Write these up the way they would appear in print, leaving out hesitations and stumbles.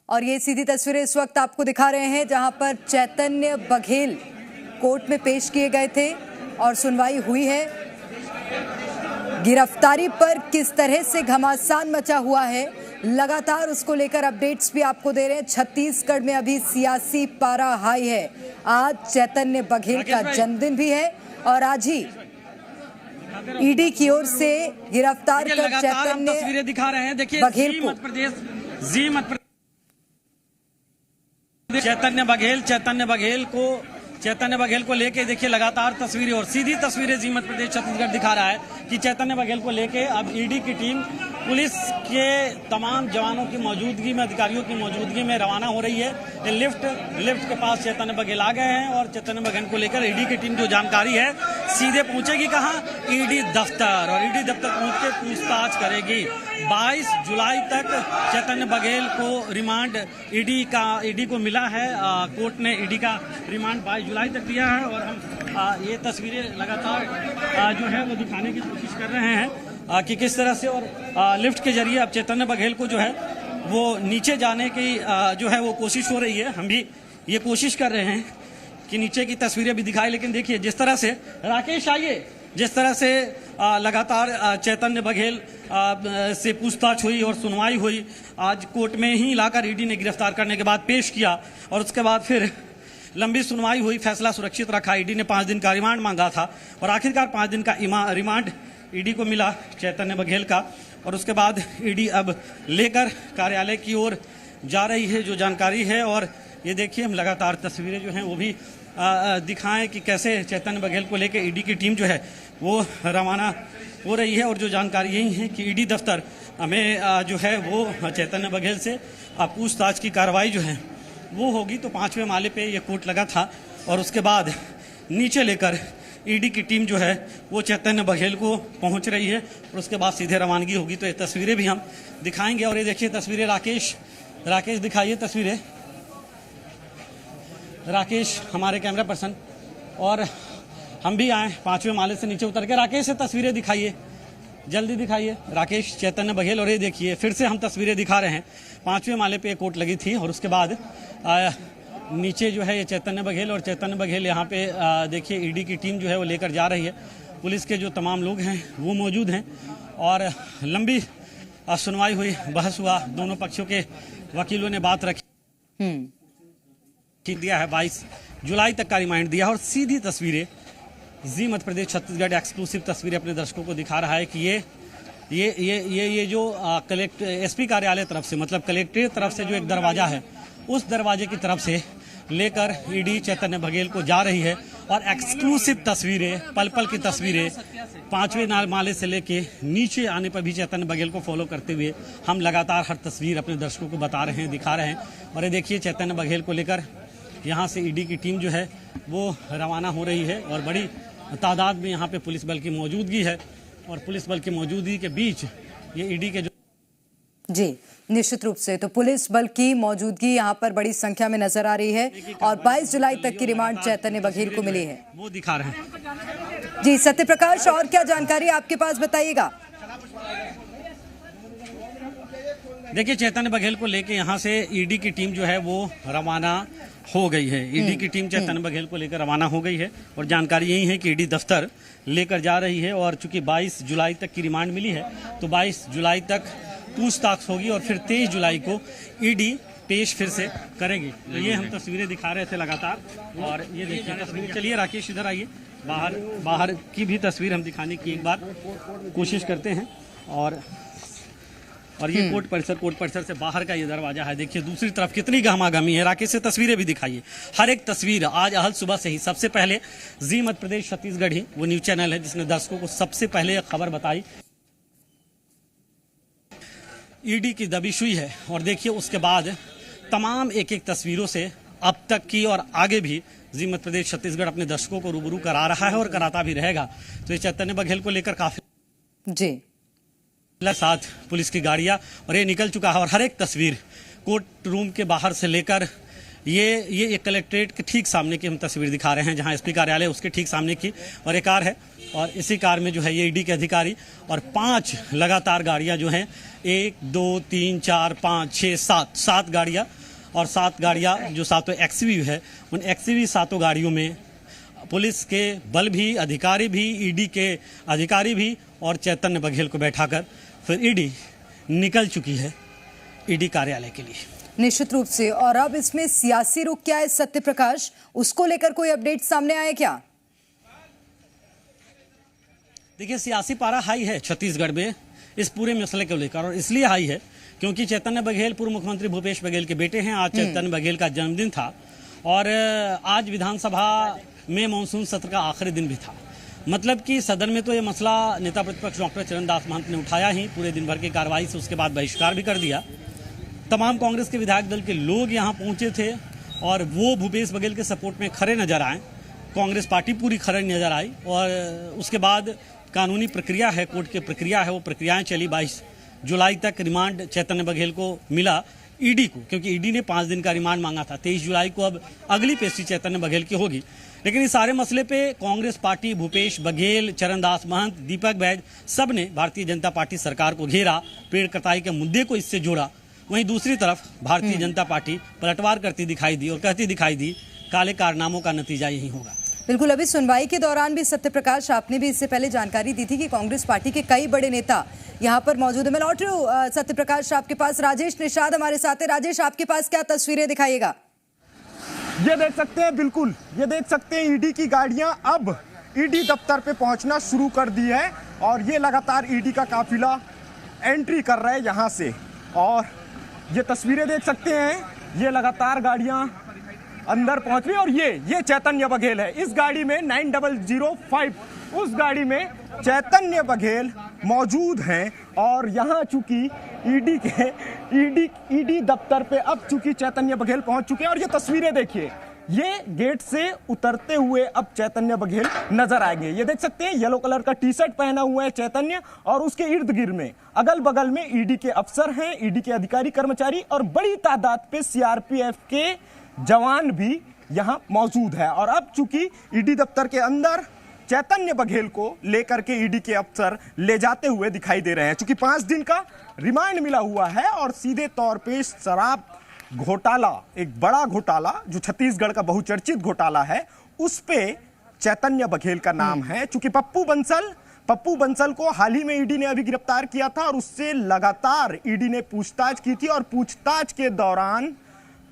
और ये सीधी तस्वीरें इस वक्त आपको दिखा रहे हैं जहां पर चैतन्य बघेल कोर्ट में पेश किए गए थे और सुनवाई हुई है। गिरफ्तारी पर किस तरह से घमासान मचा हुआ है, लगातार उसको लेकर अपडेट्स भी आपको दे रहे हैं। छत्तीसगढ़ में अभी सियासी पारा हाई है। आज चैतन्य बघेल का जन्मदिन भी है और आज ही ईडी की ओर से गिरफ्तार कर चैतन्य तस्वीरें दिखा रहे हैं। देखिए बघेल को चैतन्य बघेल को लेके देखिए लगातार तस्वीरें और सीधी तस्वीरें जी मध्य प्रदेश छत्तीसगढ़ दिखा रहा है कि चैतन्य बघेल को लेके अब ईडी की टीम पुलिस के तमाम जवानों की मौजूदगी में, अधिकारियों की मौजूदगी में रवाना हो रही है। लिफ्ट के पास चैतन्य बघेल आ गए हैं और चैतन्य बघेल को लेकर ईडी की टीम जो जानकारी है सीधे पहुंचेगी कहां, ईडी दफ्तर, और ईडी दफ्तर पहुंच के पूछताछ करेगी। 22 जुलाई तक चैतन्य बघेल को रिमांड ईडी को मिला है। कोर्ट ने ईडी का रिमांड 22 जुलाई तक दिया है और हम ये तस्वीरें लगातार जो है वो दिखाने की कोशिश कर रहे हैं कि किस तरह से, और लिफ्ट के जरिए अब चैतन्य बघेल को जो है वो नीचे जाने की जो है वो कोशिश हो रही है। हम भी ये कोशिश कर रहे हैं कि नीचे की तस्वीरें भी दिखाएं, लेकिन देखिए जिस तरह से राकेश आइए, जिस तरह से लगातार चैतन्य बघेल से पूछताछ हुई और सुनवाई हुई, आज कोर्ट में ही लाकर ईडी ने गिरफ्तार करने के बाद पेश किया और उसके बाद फिर लंबी सुनवाई हुई, फैसला सुरक्षित रखा। ईडी ने 5 दिन का रिमांड मांगा था और आखिरकार 5 दिन का रिमांड ईडी को मिला चैतन्य बघेल का, और उसके बाद ईडी अब लेकर कार्यालय की ओर जा रही है, जो जानकारी है। और ये देखिए हम लगातार तस्वीरें जो हैं वो भी दिखाएं कि कैसे चैतन्य बघेल को लेकर ईडी की टीम जो है वो रवाना हो रही है। और जो जानकारी यही है कि ईडी दफ्तर हमें जो है वो चैतन्य बघेल से पूछताछ की कार्रवाई जो है वो होगी। तो 5वें माले पे ये कोर्ट लगा था और उसके बाद नीचे लेकर ईडी की टीम जो है वो चैतन्य बघेल को पहुंच रही है और उसके बाद सीधे रवानगी होगी। तो ये तस्वीरें भी हम दिखाएंगे। और ये देखिए तस्वीरें, राकेश दिखाइए तस्वीरें। राकेश हमारे कैमरा पर्सन, और हम भी आए 5वें माले से नीचे उतर के। राकेश से तस्वीरें दिखाइए, जल्दी दिखाइए राकेश, चैतन्य बघेल। और ये देखिए फिर से हम तस्वीरें दिखा रहे हैं। 5वें माले पे कोर्ट लगी थी और उसके बाद नीचे जो है ये चैतन्य बघेल, और चैतन्य बघेल यहाँ पे देखिए ईडी की टीम जो है वो लेकर जा रही है। पुलिस के जो तमाम लोग हैं वो मौजूद हैं और लंबी सुनवाई हुई, बहस हुआ, दोनों पक्षों के वकीलों ने बात रखी, दिया है 22 जुलाई तक का रिमांड दिया। और सीधी तस्वीरें जी मध्य प्रदेश छत्तीसगढ़ एक्सक्लूसिव तस्वीरें अपने दर्शकों को दिखा रहा है कि ये जो एसपी कार्यालय तरफ से, मतलब कलेक्ट्रेट तरफ से जो एक दरवाजा है, उस दरवाजे की तरफ से लेकर ईडी चैतन्य बघेल को जा रही है। और एक्सक्लूसिव तस्वीरें, पल पल की तस्वीरें 5वें माले से लेके नीचे आने पर भी चैतन्य बघेल को फॉलो करते हुए हम लगातार हर तस्वीर अपने दर्शकों को बता रहे हैं, दिखा रहे हैं। और ये देखिए चैतन्य बघेल को लेकर यहाँ से ईडी की टीम जो है वो रवाना हो रही है और बड़ी तादाद में यहाँ पे पुलिस बल की मौजूदगी है। और पुलिस बल की मौजूदगी के बीच ये ईडी के जो जी निश्चित रूप से तो पुलिस बल की मौजूदगी यहाँ पर बड़ी संख्या में नजर आ रही है और 22 जुलाई तक की रिमांड चैतन्य बघेल को मिली है, वो दिखा रहे हैं। जी सत्यप्रकाश, और क्या जानकारी आपके पास बताइएगा? देखिए चैतन्य बघेल को लेके यहाँ से ईडी की टीम जो है वो रवाना हो गई है। ईडी की टीम चैतन्य बघेल को लेकर रवाना हो गई है और जानकारी यही है कि ईडी दफ्तर लेकर जा रही है। और चूंकि 22 जुलाई तक की रिमांड मिली है तो 22 जुलाई तक पूछताछ होगी और फिर 23 जुलाई को ईडी पेश फिर से करेगी। तो ये हम तस्वीरें दिखा रहे थे लगातार। और ये देखिए तस्वीर, चलिए राकेश इधर आइए, बाहर की भी तस्वीर हम दिखाने की एक बार कोशिश करते हैं। और ये कोर्ट परिसर से बाहर का ये दरवाजा है। देखिए दूसरी तरफ कितनी गहमागहमी है। राकेश से तस्वीरें भी दिखाइए, हर एक तस्वीर। आज अहल सुबह से ही सबसे पहले जी मध्य प्रदेश छत्तीसगढ़ ही वो न्यूज चैनल है जिसने दर्शकों को सबसे पहले खबर बताई। ईडी की दबिश हुई है और देखिए उसके बाद तमाम एक एक तस्वीरों से अब तक की और आगे भी जी मध्य प्रदेश छत्तीसगढ़ अपने दर्शकों को रूबरू करा रहा है और कराता भी रहेगा। तो ये चैतन्य बघेल को लेकर काफी जी साथ पुलिस की गाड़ियां और ये निकल चुका है। और हर एक तस्वीर कोर्ट रूम के बाहर से लेकर ये कलेक्ट्रेट के ठीक सामने की हम तस्वीर दिखा रहे हैं, जहां एसपी कार्यालय उसके ठीक सामने की। और एक कार है और इसी कार में जो है ये ईडी के अधिकारी और 5 लगातार गाड़ियां जो हैं 1 2 3 4 5 6 7 गाड़ियां, और 7 गाड़ियां जो सातों एक्सयूवी है, उन एक्सयूवी सातों गाड़ियों में पुलिस के बल भी, अधिकारी भी, ईडी के अधिकारी भी और चैतन्य बघेल को बैठाकर फिर ईडी निकल चुकी है ईडी कार्यालय के लिए। निश्चित रूप से। और अब इसमें सियासी रुख क्या है सत्य प्रकाश, उसको लेकर कोई अपडेट सामने आए क्या? देखिए, सियासी पारा हाई है छत्तीसगढ़ में इस पूरे मसले को लेकर, और इसलिए हाई है क्योंकि चैतन्य बघेल पूर्व मुख्यमंत्री भूपेश बघेल के बेटे हैं। आज चैतन्य बघेल का जन्मदिन था और आज विधानसभा में मानसून सत्र का आखिरी दिन भी था। मतलब कि सदन में तो ये मसला नेता प्रतिपक्ष डॉक्टर चरणदास महंत ने उठाया ही पूरे दिन भर की कार्रवाई से, उसके बाद बहिष्कार भी कर दिया। तमाम कांग्रेस के विधायक दल के लोग यहाँ पहुंचे थे और वो भूपेश बघेल के सपोर्ट में खड़े नजर आए। कांग्रेस पार्टी पूरी खड़ी नजर आई और उसके बाद कानूनी प्रक्रिया है, कोर्ट की प्रक्रिया है, वो प्रक्रियाएं चली। 22 जुलाई तक रिमांड चैतन्य बघेल को मिला ईडी को, क्योंकि ईडी ने 5 दिन का रिमांड मांगा था। 23 जुलाई को अब अगली पेशी चैतन्य बघेल की होगी। लेकिन इस सारे मसले पे कांग्रेस पार्टी, भूपेश बघेल, चरणदास महंत, दीपक बैज, सब ने भारतीय जनता पार्टी सरकार को घेरा, पेड़ कटाई के मुद्दे को इससे जोड़ा। वहीं दूसरी तरफ भारतीय जनता पार्टी पलटवार करती दिखाई दी और कहती दिखाई दी काले कारनामों का नतीजा यही होगा। बिल्कुल, अभी सुनवाई के दौरान भी सत्य प्रकाश, आपने भी इससे पहले जानकारी दी थी कि कांग्रेस पार्टी के कई बड़े नेता यहाँ पर मौजूद है। मैं लौट रही हूँ सत्य प्रकाश आपके पास। राजेश निषाद हमारे साथ है। राजेश, आपके पास क्या तस्वीरें दिखाइएगा? ये देख सकते हैं, बिल्कुल ये देख सकते हैं, ईडी की गाड़ियां अब ईडी दफ्तर पे पहुंचना शुरू कर दी है और ये लगातार ईडी का काफिला एंट्री कर रहा है यहां से। और ये तस्वीरें देख सकते हैं, ये लगातार गाड़ियां अंदर पहुंच रही है और ये चैतन्य बघेल है। इस गाड़ी में 9005, उस गाड़ी में चैतन्य बघेल मौजूद हैं और यहाँ चूंकि ईडी दफ्तर पे अब चूंकि चैतन्य बघेल पहुंच चुके हैं। और ये तस्वीरें देखिए, ये गेट से उतरते हुए अब चैतन्य बघेल नजर आएंगे। ये देख सकते हैं, येलो कलर का टी शर्ट पहना हुआ है चैतन्य और उसके इर्द गिर्द में अगल बगल में ईडी के अफसर हैं, ईडी के अधिकारी कर्मचारी और बड़ी तादाद पे सीआरपीएफ के जवान भी यहां मौजूद है। और अब चूंकि ईडी दफ्तर के अंदर चैतन्य बघेल को लेकर के ईडी के अफसर ले जाते हुए दिखाई दे रहे हैं। चूंकि 5 दिन का रिमांड मिला हुआ है और सीधे तौर पे शराब घोटाला, एक बड़ा घोटाला जो छत्तीसगढ़ का बहुचर्चित घोटाला है, उस पे चैतन्य बघेल का नाम है। चूंकि पप्पू बंसल को हाल ही में ईडी ने अभी गिरफ्तार किया था और उससे लगातार ईडी ने पूछताछ की थी और पूछताछ के दौरान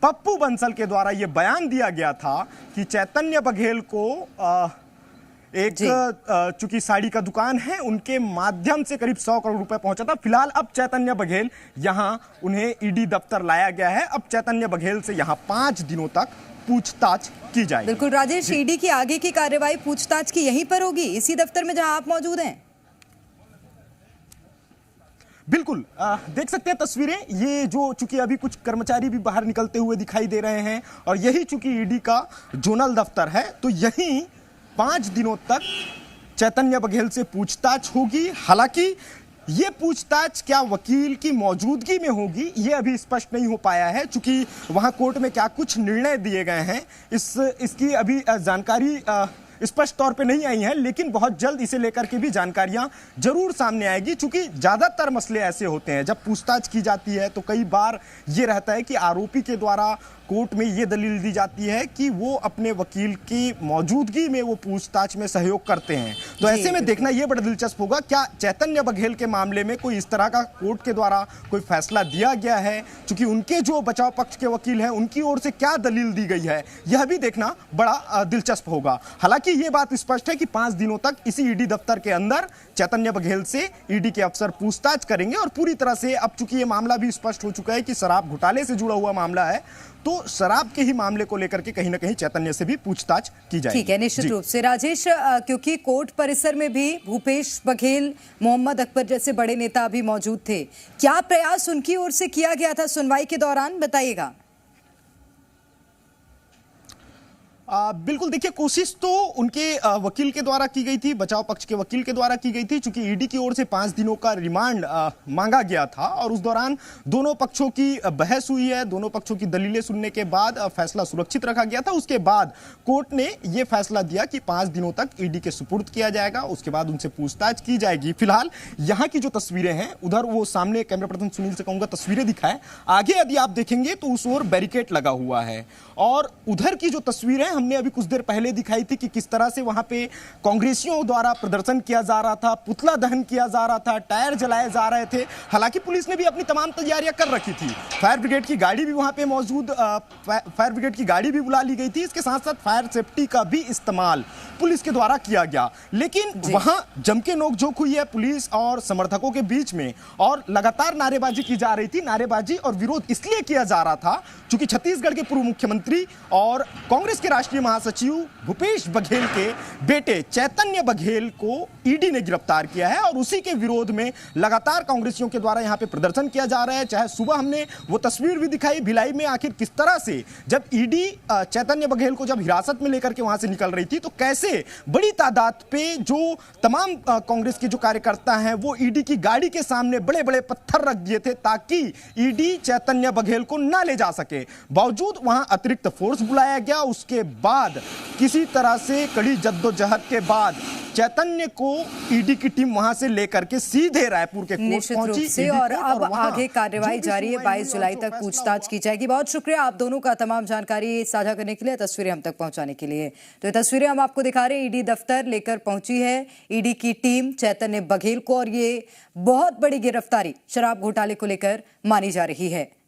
पप्पू बंसल के द्वारा यह बयान दिया गया था कि चैतन्य बघेल को चूंकि साड़ी का दुकान है, उनके माध्यम से करीब 100 करोड़ रुपए पहुंचा था। फिलहाल अब चैतन्य बघेल यहां उन्हें ईडी दफ्तर लाया गया है। अब चैतन्य बघेल से यहां 5 दिनों तक पूछताछ की जाएगी। बिल्कुल राजेश, ईडी की आगे की कार्रवाई पूछताछ की यहीं पर होगी, इसी दफ्तर में जहां आप मौजूद हैं? बिल्कुल, देख सकते हैं तस्वीरें, ये जो चूंकि अभी कुछ कर्मचारी भी बाहर निकलते हुए दिखाई दे रहे हैं और यही चूंकि ईडी का जोनल दफ्तर है, तो यहीं 5 दिनों तक चैतन्य बघेल से पूछताछ होगी। हालांकि ये पूछताछ क्या वकील की मौजूदगी में होगी, ये अभी स्पष्ट नहीं हो पाया है। चूंकि वहां कोर्ट में क्या कुछ निर्णय दिए गए हैं, इसकी अभी जानकारी स्पष्ट तौर पे नहीं आई है, लेकिन बहुत जल्द इसे लेकर के भी जानकारियां जरूर सामने आएगी। चूंकि ज्यादातर मसले ऐसे होते हैं, जब पूछताछ की जाती है तो कई बार ये रहता है कि आरोपी के द्वारा कोर्ट में ये दलील दी जाती है कि वो अपने वकील की मौजूदगी में वो पूछताछ में सहयोग करते हैं। तो ऐसे में देखना ये बड़ा दिलचस्प होगा, क्या चैतन्य बघेल के मामले में कोई इस तरह का कोर्ट के द्वारा कोई फैसला दिया गया है, क्योंकि उनके जो बचाव पक्ष के वकील हैं उनकी ओर से क्या दलील दी गई है, यह भी देखना बड़ा दिलचस्प होगा। हालांकि ये बात स्पष्ट है कि 5 दिनों तक इसी ईडी दफ्तर के अंदर चैतन्य बघेल से ईडी के अफसर पूछताछ करेंगे और पूरी तरह से अब चूंकि ये मामला भी स्पष्ट हो चुका है कि शराब घोटाले से जुड़ा हुआ मामला है, तो शराब के ही मामले को लेकर के कहीं ना कहीं चैतन्य से भी पूछताछ की जाएगी। ठीक है, निश्चित रूप से राजेश, क्योंकि कोर्ट परिसर में भी भूपेश बघेल, मोहम्मद अकबर जैसे बड़े नेता भी मौजूद थे, क्या प्रयास उनकी ओर से किया गया था सुनवाई के दौरान, बताइएगा। बिल्कुल, देखिए कोशिश तो उनके वकील के द्वारा की गई थी, बचाव पक्ष के वकील के द्वारा की गई थी, चूंकि ईडी की ओर से 5 दिनों का रिमांड मांगा गया था और उस दौरान दोनों पक्षों की बहस हुई है। दोनों पक्षों की दलीलें सुनने के बाद फैसला सुरक्षित रखा गया था। उसके बाद कोर्ट ने यह फैसला दिया कि 5 दिनों तक ईडी के सुपुर्द किया जाएगा, उसके बाद उनसे पूछताछ की जाएगी। फिलहाल यहाँ की जो तस्वीरें हैं, उधर वो सामने कैमरा पर्सन सुनील से कहूंगा तस्वीरें दिखाए, आगे यदि आप देखेंगे तो उस ओर बैरिकेड लगा हुआ है और उधर की जो तस्वीरें हमने अभी कुछ देर पहले दिखाई थी कि किस तरह से वहां पे कांग्रेसियों द्वारा प्रदर्शन किया जा रहा था, पुतला दहन किया जा रहा था, टायर जलाए जा रहे थे। हालांकि पुलिस ने भी अपनी तमाम तैयारियां कर रखी थी। फायर ब्रिगेड की गाड़ी भी वहां पे मौजूद, फायर ब्रिगेड की गाड़ी भी बुला ली गई थी। इसके साथ साथ फायर सेफ्टी का भी इस्तेमाल पुलिस के द्वारा किया गया। लेकिन वहां जम के नोकझोंक हुई है पुलिस और समर्थकों के बीच में और लगातार नारेबाजी की जा रही थी। नारेबाजी और विरोध इसलिए किया जा रहा था क्योंकि छत्तीसगढ़ के पूर्व मुख्यमंत्री और कांग्रेस के राष्ट्रीय महासचिव भूपेश बघेल के बेटे चैतन्य बघेल को ईडी ने गिरफ्तार किया है और उसी के विरोध में लगातार कांग्रेसियों के द्वारा यहां पे प्रदर्शन किया जा रहा है। चाहे सुबह हमने वो तस्वीर भी दिखाई भिलाई में, आखिर किस तरह से जब ईडी चैतन्य बघेल को जब हिरासत में लेकर के वहां से निकल रही थी तो कैसे बड़ी तादाद पे जो तमाम कांग्रेस के जो कार्यकर्ता हैं वो ईडी की गाड़ी के सामने बड़े बड़े पत्थर रख दिए थे ताकि ईडी चैतन्य बघेल को ना ले जा सके। बावजूद वहां अतिरिक्त फोर्स बुलाया गया। उसके बाद किसी तरह से कड़ी जद्दोजहद के बाद चैतन्य को ईडी की टीम वहां से लेकर के सीधे रायपुर के कोर्ट पहुंची से और अब आगे कार्रवाई जारी है। 22 जुलाई तक पूछताछ की जाएगी। बहुत शुक्रिया आप दोनों का तमाम जानकारी साझा करने के लिए, तस्वीरें हम तक पहुंचाने के लिए। तो ये तस्वीरें हम आपको दिखा रहे हैं, ईडी दफ्तर लेकर पहुंची है ईडी की टीम चैतन्य बघेल को और ये बहुत बड़ी गिरफ्तारी शराब घोटाले को लेकर मानी जा रही है।